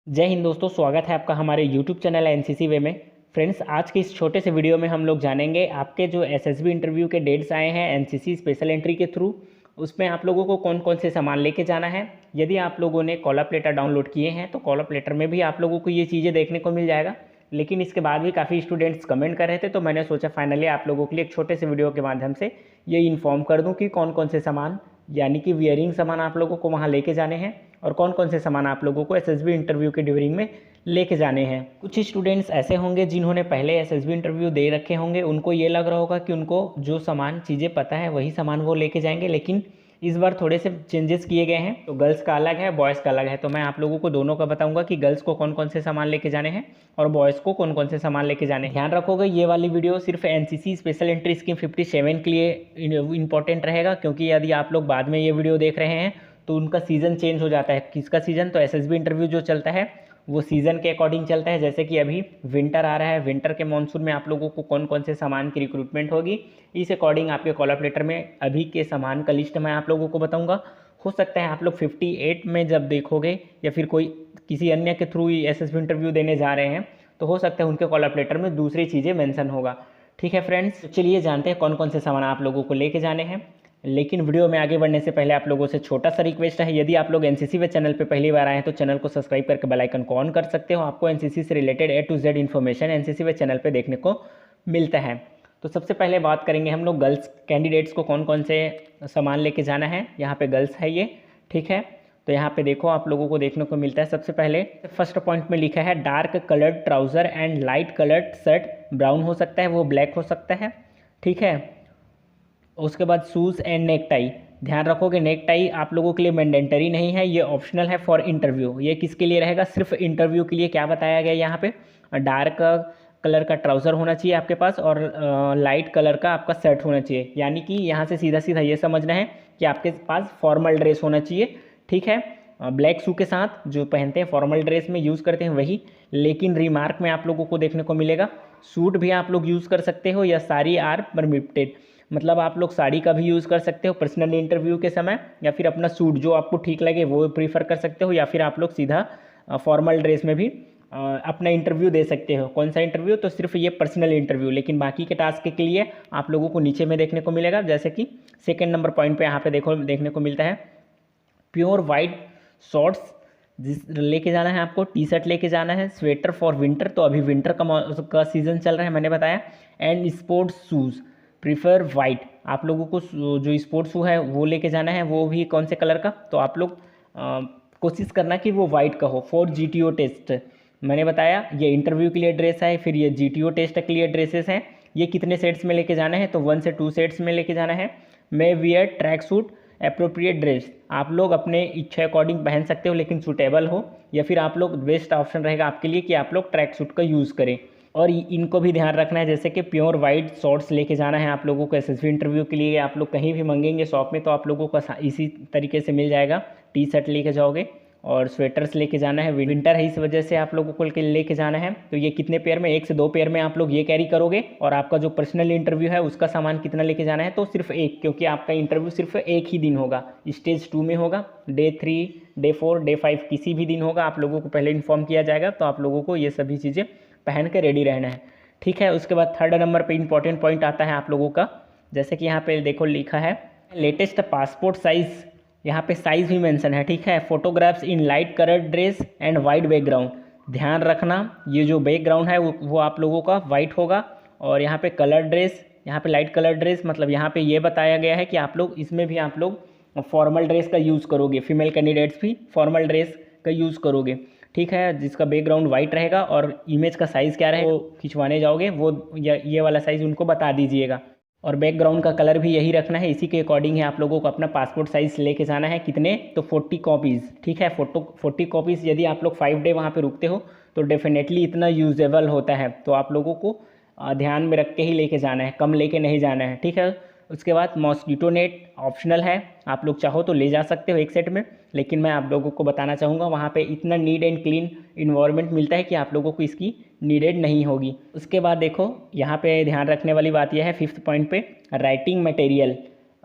जय हिंद दोस्तों, स्वागत है आपका हमारे YouTube चैनल एनसीसी वे में। फ्रेंड्स, आज के इस छोटे से वीडियो में हम लोग जानेंगे आपके जो एसएसबी इंटरव्यू के डेट्स आए हैं एनसीसी स्पेशल एंट्री के थ्रू, उसमें आप लोगों को कौन कौन से सामान लेके जाना है। यदि आप लोगों ने कॉल अप लेटर डाउनलोड किए हैं तो कॉल अप लेटर में भी आप लोगों को ये चीज़ें देखने को मिल जाएगा। लेकिन इसके बाद भी काफ़ी स्टूडेंट्स कमेंट कर रहे थे, तो मैंने सोचा फाइनली आप लोगों के लिए एक छोटे से वीडियो के माध्यम से ये इन्फॉर्म कर दूँ कि कौन कौन से सामान यानी कि वियरिंग सामान आप लोगों को वहाँ लेके जाने हैं और कौन कौन से सामान आप लोगों को एसएसबी इंटरव्यू के ड्यूरिंग में लेके जाने हैं। कुछ स्टूडेंट्स ऐसे होंगे जिन्होंने पहले एसएसबी इंटरव्यू दे रखे होंगे, उनको ये लग रहा होगा कि उनको जो सामान चीज़ें पता है वही सामान वो लेके जाएंगे, लेकिन इस बार थोड़े से चेंजेस किए गए हैं। तो गर्ल्स का अलग है, बॉयज़ का अलग है। तो मैं आप लोगों को दोनों का बताऊंगा कि गर्ल्स को कौन कौन से सामान लेके जाने हैं और बॉयज़ को कौन कौन से सामान लेके जाने हैं। ध्यान रखोगे, ये वाली वीडियो सिर्फ एनसीसी स्पेशल एंट्री स्कीम 57 के लिए इंपॉर्टेंट रहेगा, क्योंकि यदि आप लोग बाद में ये वीडियो देख रहे हैं तो उनका सीज़न चेंज हो जाता है। किसका सीज़न? तो एसएसबी इंटरव्यू जो चलता है वो सीज़न के अकॉर्डिंग चलता है। जैसे कि अभी विंटर आ रहा है, विंटर के मानसून में आप लोगों को कौन कौन से सामान की रिक्रूटमेंट होगी, इस अकॉर्डिंग आपके कॉल अप लेटर में अभी के सामान का लिस्ट मैं आप लोगों को बताऊंगा। हो सकता है आप लोग 58 में जब देखोगे या फिर कोई किसी अन्य के थ्रू एसएसबी इंटरव्यू देने जा रहे हैं तो हो सकता है उनके कॉल अप लेटर में दूसरी चीज़ें मेंशन होगा। ठीक है फ्रेंड्स, तो चलिए जानते हैं कौन कौन से सामान आप लोगों को लेके जाने हैं। लेकिन वीडियो में आगे बढ़ने से पहले आप लोगों से छोटा सा रिक्वेस्ट है, यदि आप लोग एनसीसी वे चैनल पे पहली बार आए हैं तो चैनल को सब्सक्राइब करके बेल आइकन को ऑन कर सकते हो। आपको एनसीसी से related A to Z information NCC way channel पे देखने को मिलता है। तो सबसे पहले बात करेंगे हम लोग गर्ल्स कैंडिडेट्स को कौन कौन से सामान लेके जाना है। यहाँ पे गर्ल्स है ये, ठीक है। तो यहाँ पे देखो आप लोगों को देखने को मिलता है, सबसे पहले फर्स्ट पॉइंट में लिखा है dark coloured trouser and light coloured shirt. Brown हो सकता है, वो ब्लैक हो सकता है, ठीक है। उसके बाद शूज़ एंड नेक टाई। ध्यान रखोगे नेक टाई आप लोगों के लिए मैंडेटरी नहीं है, ये ऑप्शनल है फॉर इंटरव्यू। ये किसके लिए रहेगा? सिर्फ इंटरव्यू के लिए। क्या बताया गया यहाँ पे? डार्क कलर का ट्राउज़र होना चाहिए आपके पास और लाइट कलर का आपका शर्ट होना चाहिए। यानी कि यहाँ से सीधा सीधा ये समझना है कि आपके पास फॉर्मल ड्रेस होना चाहिए, ठीक है। ब्लैक शू के साथ जो पहनते हैं फॉर्मल ड्रेस में यूज़ करते हैं वही। लेकिन रिमार्क में आप लोगों को देखने को मिलेगा सूट भी आप लोग यूज़ कर सकते हो या साड़ी आर परमिटेड। मतलब आप लोग साड़ी का भी यूज़ कर सकते हो पर्सनल इंटरव्यू के समय, या फिर अपना सूट जो आपको ठीक लगे वो प्रीफर कर सकते हो, या फिर आप लोग सीधा फॉर्मल ड्रेस में भी अपना इंटरव्यू दे सकते हो। कौन सा इंटरव्यू? तो सिर्फ ये पर्सनल इंटरव्यू। लेकिन बाकी के टास्क के लिए आप लोगों को नीचे में देखने को मिलेगा, जैसे कि सेकेंड नंबर पॉइंट पे यहाँ पे देखो देखने को मिलता है प्योर वाइट शॉर्ट्स जिस लेके जाना है आपको, टी शर्ट लेके जाना है, स्वेटर फॉर विंटर, तो अभी विंटर का सीज़न चल रहा है मैंने बताया, and sports shoes prefer white. आप लोगों को जो स्पोर्ट्स शू है वो लेके जाना है, वो भी कौन से कलर का? तो आप लोग कोशिश करना कि वो वाइट का हो फॉर जीटीओ टेस्ट। मैंने बताया ये इंटरव्यू के लिए ड्रेस है, फिर ये जीटीओ टेस्ट के लिए ड्रेसेस हैं। ये कितने सेट्स में लेके जाना है? तो 1 से 2 सेट्स में लेके जाना है। May wear track suit appropriate dress. आप लोग अपने इच्छा अकॉर्डिंग पहन सकते हो लेकिन सूटेबल हो, या फिर आप लोग बेस्ट ऑप्शन रहेगा आपके लिए कि आप लोग ट्रैक सूट का यूज़ करें। और इनको भी ध्यान रखना है, जैसे कि प्योर वाइट शॉर्ट्स लेके जाना है आप लोगों को एसएसबी इंटरव्यू के लिए। आप लोग कहीं भी मंगेंगे शॉप में तो आप लोगों को इसी तरीके से मिल जाएगा। टी शर्ट लेके जाओगे और स्वेटर्स लेके जाना है, विंटर है इस वजह से आप लोगों को लेके जाना है। तो ये कितने पेयर में? 1 से 2 पेयर में आप लोग ये कैरी करोगे। और आपका जो पर्सनल इंटरव्यू है उसका सामान कितना लेके जाना है? तो सिर्फ एक, क्योंकि आपका इंटरव्यू सिर्फ एक ही दिन होगा, स्टेज 2 में होगा। डे 3, डे 4, डे 5 किसी भी दिन होगा, आप लोगों को पहले इन्फॉर्म किया जाएगा। तो आप लोगों को ये सभी चीज़ें पहन के रेडी रहना है, ठीक है। उसके बाद थर्ड नंबर पे इंपॉर्टेंट पॉइंट आता है आप लोगों का, जैसे कि यहाँ पे देखो लिखा है लेटेस्ट पासपोर्ट साइज़। यहाँ पे साइज़ भी मेंशन है, ठीक है। Photographs in light coloured dress and white background. ध्यान रखना ये जो बैकग्राउंड है वो आप लोगों का वाइट होगा, और यहाँ पे कलर ड्रेस, यहाँ पे लाइट कलर ड्रेस, मतलब यहाँ पे ये बताया गया है कि आप लोग इसमें भी आप लोग फॉर्मल ड्रेस का यूज़ करोगे। फीमेल कैंडिडेट्स भी फॉर्मल ड्रेस का यूज़ करोगे, ठीक है, जिसका बैकग्राउंड वाइट रहेगा। और इमेज का साइज़ क्या रहेगा, वो खिंचवाने जाओगे वो ये वाला साइज़ उनको बता दीजिएगा। और बैकग्राउंड का कलर भी यही रखना है, इसी के अकॉर्डिंग है आप लोगों को अपना पासपोर्ट साइज़ लेके जाना है। कितने? तो 40 कॉपीज़, ठीक है। 40 कॉपीज़। यदि आप लोग 5 डे वहाँ पे रुकते हो तो डेफिनेटली इतना यूजेबल होता है, तो आप लोगों को ध्यान में रख के ही लेके जाना है, कम लेके नहीं जाना है, ठीक है। उसके बाद मॉस्किटो नेट ऑप्शनल है, आप लोग चाहो तो ले जा सकते हो एक सेट में, लेकिन मैं आप लोगों को बताना चाहूँगा वहाँ पे इतना नीट एंड क्लीन इन्वायरमेंट मिलता है कि आप लोगों को इसकी नीडेड नहीं होगी। उसके बाद देखो यहाँ पे ध्यान रखने वाली बात यह है 5th पॉइंट पे राइटिंग मटेरियल।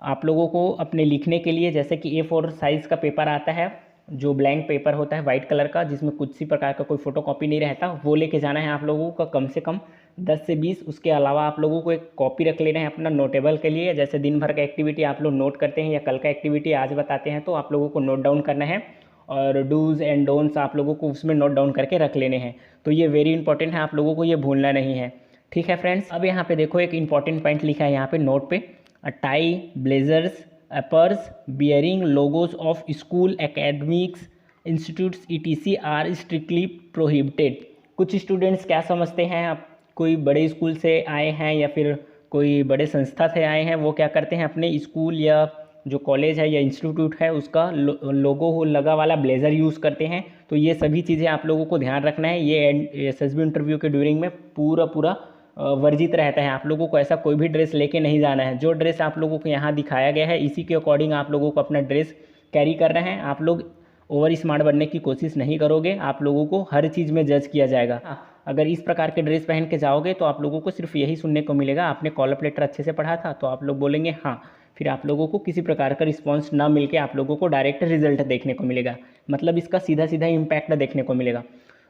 आप लोगों को अपने लिखने के लिए, जैसे कि A4 साइज़ का पेपर आता है जो ब्लैंक पेपर होता है वाइट कलर का, जिसमें कुछ सी प्रकार का कोई फ़ोटोकॉपी नहीं रहता, वो लेके जाना है आप लोगों का कम से कम 10 से 20। उसके अलावा आप लोगों को एक कॉपी रख लेना है अपना नोटेबल के लिए, जैसे दिन भर का एक्टिविटी आप लोग नोट करते हैं या कल का एक्टिविटी आज बताते हैं, तो आप लोगों को नोट डाउन करना है और डूज़ एंड डोंट्स आप लोगों को उसमें नोट डाउन करके रख लेने हैं। तो ये वेरी इंपॉर्टेंट है, आप लोगों को ये भूलना नहीं है। ठीक है फ्रेंड्स, अब यहाँ पे देखो एक इंपॉर्टेंट पॉइंट लिखा है यहाँ पे नोट पे, tie, blazers, uppers bearing logos of school, academics institutes ETC are strictly prohibited. कुछ स्टूडेंट्स क्या समझते हैं, आप कोई बड़े स्कूल से आए हैं या फिर कोई बड़े संस्था से आए हैं, वो क्या करते हैं अपने स्कूल या जो कॉलेज है या इंस्टीट्यूट है उसका लोगो लगा वाला ब्लेज़र यूज़ करते हैं। तो ये सभी चीज़ें आप लोगों को ध्यान रखना है, ये SSB इंटरव्यू के ड्यूरिंग में पूरा वर्जित रहता है। आप लोगों को ऐसा कोई भी ड्रेस लेके नहीं जाना है। जो ड्रेस आप लोगों को यहाँ दिखाया गया है इसी के अकॉर्डिंग आप लोगों को अपना ड्रेस कैरी करना है। आप लोग ओवर स्मार्ट बनने की कोशिश नहीं करोगे, आप लोगों को हर चीज़ में जज किया जाएगा। अगर इस प्रकार के ड्रेस पहन के जाओगे तो आप लोगों को सिर्फ यही सुनने को मिलेगा, आपने कॉल अप लेटर अच्छे से पढ़ा था, तो आप लोग बोलेंगे हाँ, फिर आप लोगों को किसी प्रकार का रिस्पॉन्स ना मिल के आप लोगों को डायरेक्ट रिजल्ट देखने को मिलेगा, मतलब इसका सीधा सीधा इम्पैक्ट देखने को मिलेगा।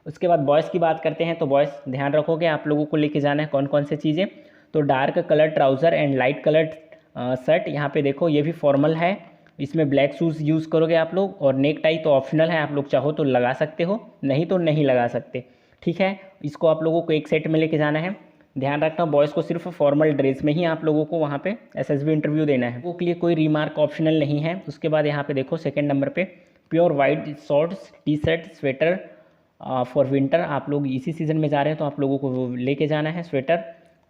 उसके बाद बॉयज़ की बात करते हैं, तो बॉयज़ ध्यान रखोगे आप लोगों को लेके जाना है कौन कौन से चीज़ें। तो dark colour trouser and light colour shirt, यहाँ पे देखो ये भी फॉर्मल है, इसमें ब्लैक शूज़ यूज़ करोगे आप लोग। और नेक टाई तो ऑप्शनल है, आप लोग चाहो तो लगा सकते हो, नहीं तो नहीं लगा सकते। ठीक है, इसको आप लोगों को एक सेट में लेके जाना है। ध्यान रखना बॉयज़ को सिर्फ फॉर्मल ड्रेस में ही आप लोगों को वहाँ पे SSB इंटरव्यू देना है, वो के लिए कोई रिमार्क ऑप्शनल नहीं है। उसके बाद यहाँ पे देखो सेकंड नंबर पे pure white shorts, T-shirt, sweater for winter. आप लोग इसी सीज़न में जा रहे हैं तो आप लोगों को वो लेके जाना है, स्वेटर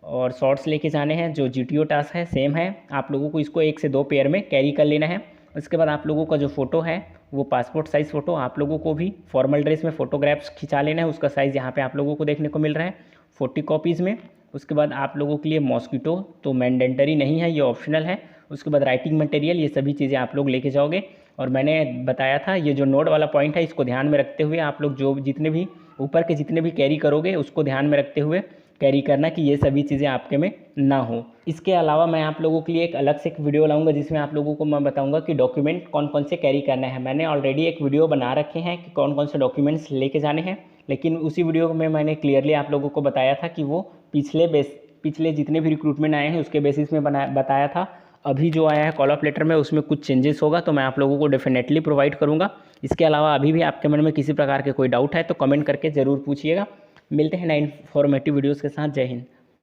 और शॉर्ट्स लेके जाने हैं। जो GTO टास्क है सेम है, आप लोगों को इसको 1 से 2 पेयर में कैरी कर लेना है। उसके बाद आप लोगों का जो फ़ोटो है वो पासपोर्ट साइज़ फ़ोटो, आप लोगों को भी फॉर्मल ड्रेस में फ़ोटोग्राफ्स खिंचा लेना है। उसका साइज़ यहाँ पे आप लोगों को देखने को मिल रहा है 40 कॉपीज़ में। उसके बाद आप लोगों के लिए मॉस्किटो तो मैंडेटरी नहीं है, ये ऑप्शनल है। उसके बाद राइटिंग मटेरियल, ये सभी चीज़ें आप लोग लेके जाओगे। और मैंने बताया था ये जो नोट वाला पॉइंट है इसको ध्यान में रखते हुए आप लोग जो जितने भी ऊपर के जितने भी कैरी करोगे उसको ध्यान में रखते हुए कैरी करना कि ये सभी चीज़ें आपके में ना हो। इसके अलावा मैं आप लोगों के लिए एक अलग से एक वीडियो लाऊंगा जिसमें आप लोगों को मैं बताऊंगा कि डॉक्यूमेंट कौन कौन से कैरी करना है। मैंने ऑलरेडी एक वीडियो बना रखे हैं कि कौन कौन से डॉक्यूमेंट्स लेके जाने हैं, लेकिन उसी वीडियो में मैंने क्लियरली आप लोगों को बताया था कि वो पिछले जितने भी रिक्रूटमेंट आए हैं उसके बेसिस में बताया था। अभी जो आया है कॉल ऑफ लेटर में उसमें कुछ चेंजेस होगा तो मैं आप लोगों को डेफिनेटली प्रोवाइड करूँगा। इसके अलावा अभी भी आपके मन में किसी प्रकार के कोई डाउट है तो कमेंट करके ज़रूर पूछिएगा। मिलते हैं नए इन्फॉर्मेटिव वीडियोज़ के साथ। जय हिंद।